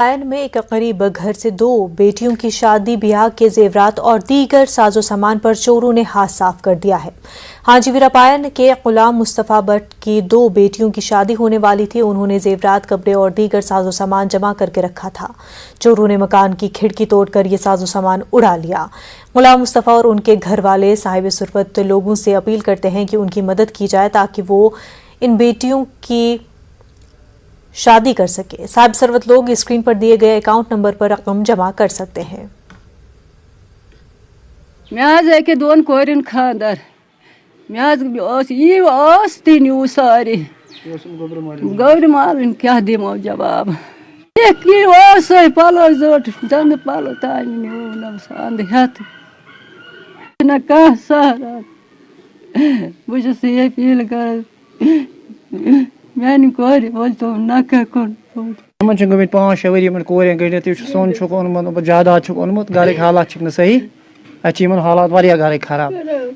Ion में एक करीब घर से 2 बेटियों की शादी, ब्याह के जेवरात और दीगर साजो सामान पर चोरों ने हाथ साफ कर दिया है। हाजी वीरापायन के गुलाम मुस्तफ़ा भट्ट की 2 बेटियों की शादी होने वाली थी। उन्होंने जेवरात, कपड़े और दीगर साजो सामान जमा करके रखा था। चोरों ने मकान की खिड़की तोड़कर ये साजो सामान उड़ा लिया। गुलाम मुस्तफ़ा और उनके घर वाले साहिब सुरवत लोगों से अपील करते हैं कि उनकी मदद की जाए ताकि वो इन बेटियों की शादी कर सके। साहिब सरवत लोग स्क्रीन पर दिए गए अकाउंट नंबर पर रकम जमा कर सकते हैं। मे 2 कोरिन खानदार मे सारी गौर मालिन क्या दिमो जवाब पलो जोट जंद पलो तान न कह सहारा बुझस ये फील कर मैंने कोरी बोल तो ना कह कौन मन गमित 5-6 वरी कोरें गड़ित सोन ओनमुत जायदाद ओनमुत घर हालात सही अन हालात वारिया घर खराब।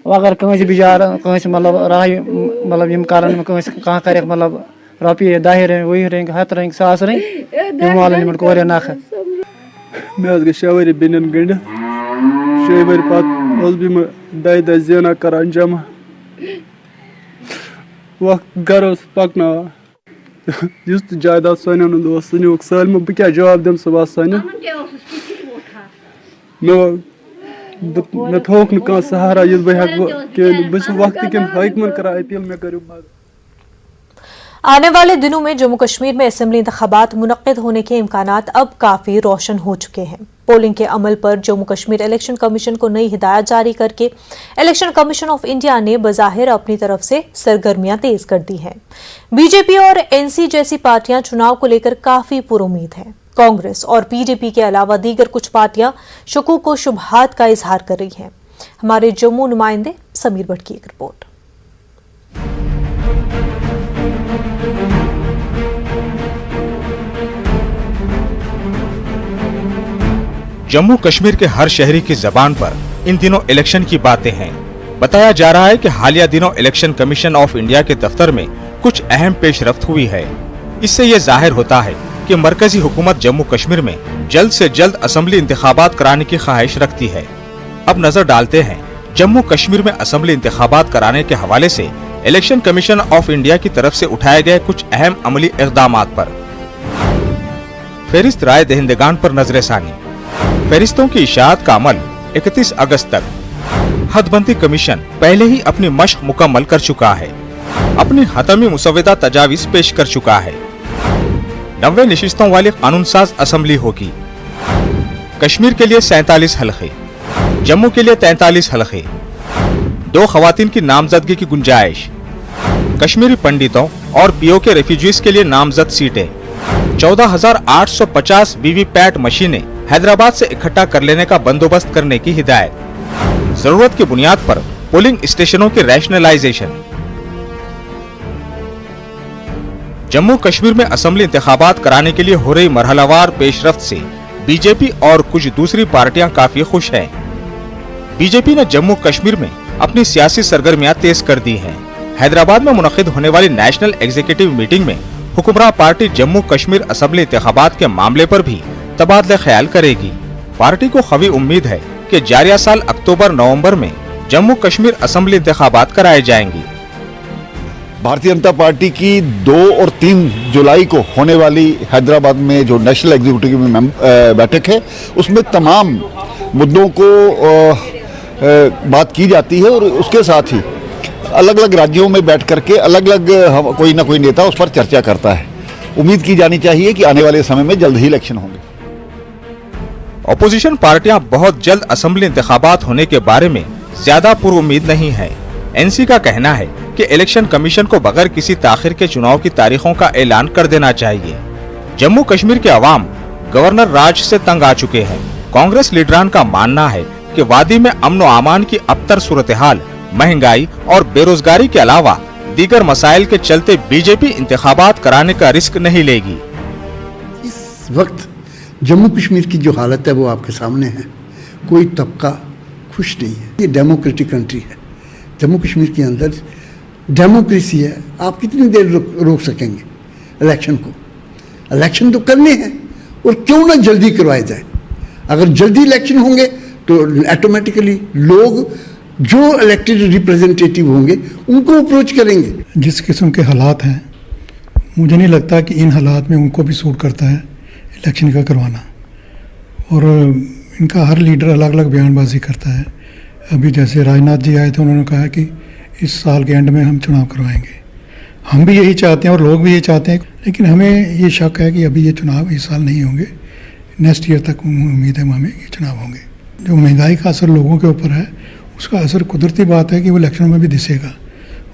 अगर कंस बिचार कंस मतलब राह मतलब कर कह कर मतलब रपये 10 रंग 20 रंग 100 रंग 100 रंग वालन कोर नख मे गई 6 वरी बेन गंडित 6 वरी पे 10 जेना कर जमा वक्त घर पकना जायदाद सन सन सालम बह क्या जवाब दम सुबह सन मे थोक न सहारा ये बह वक्त कम हाकमन कर अपील मे करो। आने वाले दिनों में जम्मू कश्मीर में असेंबली इंतखाबात मुनक्किद होने के इम्कानात अब काफी रोशन हो चुके हैं। पोलिंग के अमल पर जम्मू कश्मीर इलेक्शन कमीशन को नई हिदायत जारी करके इलेक्शन कमीशन ऑफ इंडिया ने बज़ाहिर अपनी तरफ से सरगर्मियां तेज कर दी हैं। बीजेपी और एनसी जैसी पार्टियां चुनाव को लेकर काफी पुरुमीद हैं। कांग्रेस और पीडीपी के अलावा दीगर कुछ पार्टियां शुकूक व शुबहात का इजहार कर रही हैं। हमारे जम्मू नुमाइंदे समीर भट्ट की एक रिपोर्ट। जम्मू कश्मीर के हर शहरी की जबान पर इन दिनों इलेक्शन की बातें हैं। बताया जा रहा है कि हालिया दिनों इलेक्शन कमीशन ऑफ इंडिया के दफ्तर में कुछ अहम पेशरफ्त हुई है। इससे ये जाहिर होता है कि मरकजी हुकूमत जम्मू कश्मीर में जल्द से जल्द असेंबली इंतखाबात कराने की ख्वाहिश रखती है। अब नजर डालते हैं जम्मू कश्मीर में असेंबली इंतखाबात कराने के हवाले से इलेक्शन कमीशन ऑफ इंडिया की तरफ से उठाए गए कुछ अहम अमली इक़दामात पर। फहरिस्त राय दहिंदगान पर नजरसानी। फहरिस्तों की इशाअत का अमल 31 अगस्त तक। हदबंदी कमीशन पहले ही अपनी मश्क मुकम्मल कर चुका है, अपनी हतमी मुसव्वदा तजावीज़ पेश कर चुका है। 90 नशिस्तों वाली कानून साज असेंबली होगी। कश्मीर के लिए 47 हलक़े, जम्मू के लिए 43 हलक़े, 2 खवातीन की नामजदगी की गुंजाइश। कश्मीरी पंडितों और पीओ के रेफ्यूजीज के लिए नामजद सीटें। 14,850 वीवीपैट मशीनें हैदराबाद से इकट्ठा कर लेने का बंदोबस्त करने की हिदायत। जरूरत की बुनियाद पर पोलिंग स्टेशनों की रैशनलाइजेशन। जम्मू कश्मीर में असेंबली इंतखाबात कराने के लिए हो रही मरहलावार पेशरफ्त से बीजेपी और कुछ दूसरी पार्टियां काफी खुश हैं। बीजेपी ने जम्मू कश्मीर में अपनी सियासी सरगर्मियां तेज कर दी हैं। हैदराबाद में मुनक्किद होने वाली नेशनल एग्जीक्यूटिव मीटिंग में हुक्मरान पार्टी जम्मू कश्मीर असेंबली इंतखाबात के मामले पर भी तबादला ख्याल करेगी। पार्टी को खवी उम्मीद है कि जारिया साल अक्टूबर-नवंबर में जम्मू कश्मीर असेंबली इंतखाबात कराए जाएंगे। भारतीय जनता पार्टी की 2 और 3 जुलाई को होने वाली हैदराबाद में जो नेशनल एग्जीक्यूटिव बैठक है उसमें तमाम मुद्दों को बात की जाती है और उसके साथ ही अलग अलग राज्यों में बैठ करके अलग अलग कोई ना कोई नेता उस पर चर्चा करता है। उम्मीद की जानी चाहिए कि आने वाले समय में जल्द ही इलेक्शन होंगे। अपोजिशन पार्टियां बहुत जल्द असेंबली इंतखाबात होने के बारे में ज्यादा पुरुम्मीद नहीं है। एनसी का कहना है कि इलेक्शन कमीशन को बगैर किसी ताखिर के चुनाव की तारीखों का ऐलान कर देना चाहिए। जम्मू कश्मीर के अवाम गवर्नर राज से तंग आ चुके हैं। कांग्रेस लीडरान का मानना है कि वादी में अमन व अमान की अबतर सूरत हाल, महंगाई और बेरोजगारी के अलावा दीगर मसाइल के चलते बीजेपी इंतखाबात कराने का रिस्क नहीं लेगी। इस वक्त जम्मू कश्मीर की जो हालत है वो आपके सामने है। कोई तबका खुश नहीं है। ये डेमोक्रेटिक कंट्री है। जम्मू कश्मीर के अंदर डेमोक्रेसी है। आप कितनी देर रोक सकेंगे इलेक्शन को? इलेक्शन तो करने हैं और क्यों ना जल्दी करवाए जाए। अगर जल्दी इलेक्शन होंगे तो ऑटोमेटिकली लोग जो इलेक्टेड रिप्रेजेंटेटिव होंगे उनको अप्रोच करेंगे। जिस किस्म के हालात हैं, मुझे नहीं लगता कि इन हालात में उनको भी सूट करता है इलेक्शन का करवाना। और इनका हर लीडर अलग अलग बयानबाजी करता है। अभी जैसे राजनाथ जी आए थे, उन्होंने कहा कि इस साल के एंड में हम चुनाव करवाएंगे। हम भी यही चाहते हैं और लोग भी यही चाहते हैं, लेकिन हमें ये शक है कि अभी ये चुनाव इस साल नहीं होंगे, नेक्स्ट ईयर तक उम्मीद है हमें ये चुनाव होंगे। जो महंगाई का असर लोगों के ऊपर है, उसका असर कुदरती बात है कि वो इलेक्शन में भी दिसेगा,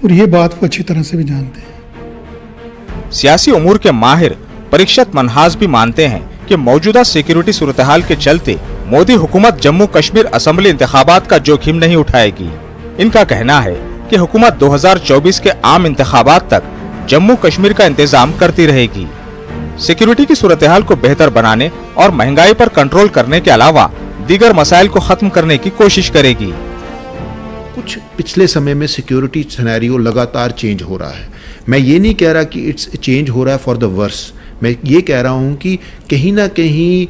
और ये बात वो अच्छी तरह से भी जानते हैं। सियासी उमूर के माहिर परीक्षत मनहास भी मानते हैं कि मौजूदा सिक्योरिटी सूरत-ए-हाल के चलते मोदी हुकूमत जम्मू कश्मीर असेंबली इंतखाबात का जोखिम नहीं उठाएगी। इनका कहना है कि हुकूमत 2024 के आम इंतखाबात तक जम्मू कश्मीर का इंतजाम करती रहेगी। सिक्योरिटी की सूरत-ए-हाल को बेहतर बनाने और महंगाई पर कंट्रोल करने के अलावा दीगर मसाइल को खत्म करने की कोशिश करेगी। कुछ पिछले समय में सिक्योरिटी सिनेरियो लगातार चेंज हो रहा है। मैं ये नहीं कह रहा कि इट्स चेंज हो रहा है फॉर द वर्स, मैं ये कह रहा हूँ कि कहीं ना कहीं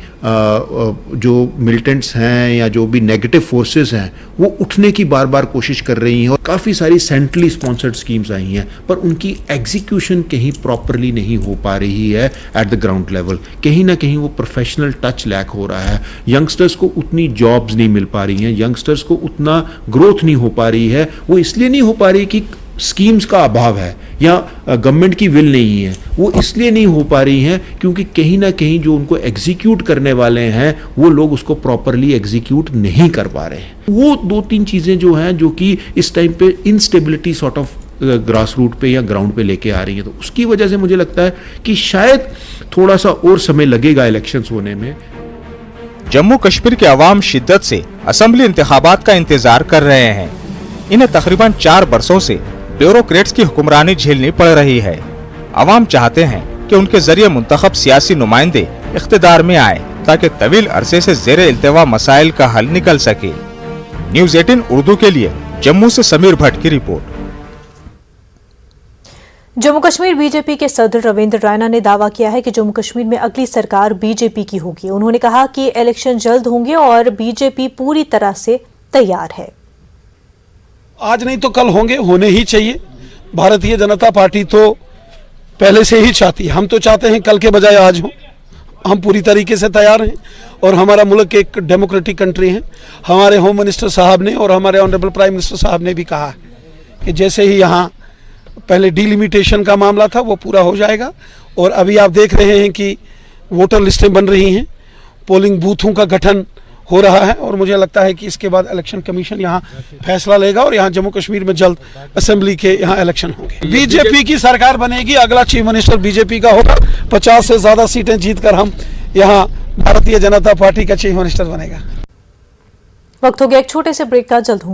जो मिलिटेंट्स हैं या जो भी नेगेटिव फोर्सेस हैं वो उठने की बार बार कोशिश कर रही हैं, और काफ़ी सारी सेंट्रली स्पॉन्सर्ड स्कीम्स आई हैं, पर उनकी एग्जीक्यूशन कहीं प्रॉपरली नहीं हो पा रही है एट द ग्राउंड लेवल। कहीं ना कहीं वो प्रोफेशनल टच लैक हो रहा है। यंगस्टर्स को उतनी जॉब्स नहीं मिल पा रही हैं, यंगस्टर्स को उतना ग्रोथ नहीं हो पा रही है। वो इसलिए नहीं हो पा रही कि स्कीम्स का अभाव है या गवर्नमेंट की विल नहीं है, वो इसलिए नहीं हो पा रही हैं क्योंकि कहीं ना कहीं जो उनको एग्जीक्यूट करने वाले हैं वो लोग उसको प्रॉपरली एग्जीक्यूट नहीं कर पा रहे हैं। वो 2-3 चीज़ें जो हैं जो कि इस टाइम पे instability sort of grass root पे या ग्राउंड पे लेके आ रही हैं, तो उसकी वजह से मुझे लगता है कि शायद थोड़ा सा और समय लगेगा इलेक्शंस होने में। जम्मू कश्मीर के अवाम शिद्दत से असेंबली इंतखाबात का इंतजार कर रहे हैं। इन्हें तकरीबन 4 बरसों से ब्यूरोक्रेट्स की हुक्मरानी झेलनी पड़ रही है। अवाम चाहते हैं कि उनके जरिए मुंतखब सियासी नुमाइंदे इख्तिदार में आए ताकि तवील अरसे से ज़ेरे इल्तिवा मसाइल का हल निकल सके। न्यूज़ 18 उर्दू के लिए जम्मू से समीर भट्ट की रिपोर्ट। जम्मू कश्मीर बीजेपी के सदर रविंद्र रैना ने दावा किया है कि जम्मू कश्मीर में अगली सरकार बीजेपी की होगी। उन्होंने कहा कि इलेक्शन जल्द होंगे और बीजेपी पूरी तरह से तैयार है। आज नहीं तो कल होंगे, होने ही चाहिए। भारतीय जनता पार्टी तो पहले से ही चाहती है, हम तो चाहते हैं कल के बजाय आज हो। हम पूरी तरीके से तैयार हैं और हमारा मुल्क एक डेमोक्रेटिक कंट्री है। हमारे होम मिनिस्टर साहब ने और हमारे ऑनरेबल प्राइम मिनिस्टर साहब ने भी कहा है कि जैसे ही यहाँ पहले डिलिमिटेशन का मामला था वो पूरा हो जाएगा, और अभी आप देख रहे हैं कि वोटर लिस्टें बन रही हैं, पोलिंग बूथों का गठन हो रहा है, और मुझे लगता है कि इसके बाद इलेक्शन कमीशन यहाँ फैसला लेगा और यहाँ जम्मू कश्मीर में जल्द असेंबली के यहाँ इलेक्शन होंगे। बीजेपी की सरकार बनेगी, अगला चीफ मिनिस्टर बीजेपी का होगा। 50 से ज्यादा सीटें जीतकर हम यहाँ भारतीय जनता पार्टी का चीफ मिनिस्टर बनेगा। वक्त हो गया एक छोटे से ब्रेक का, जल्द होंगे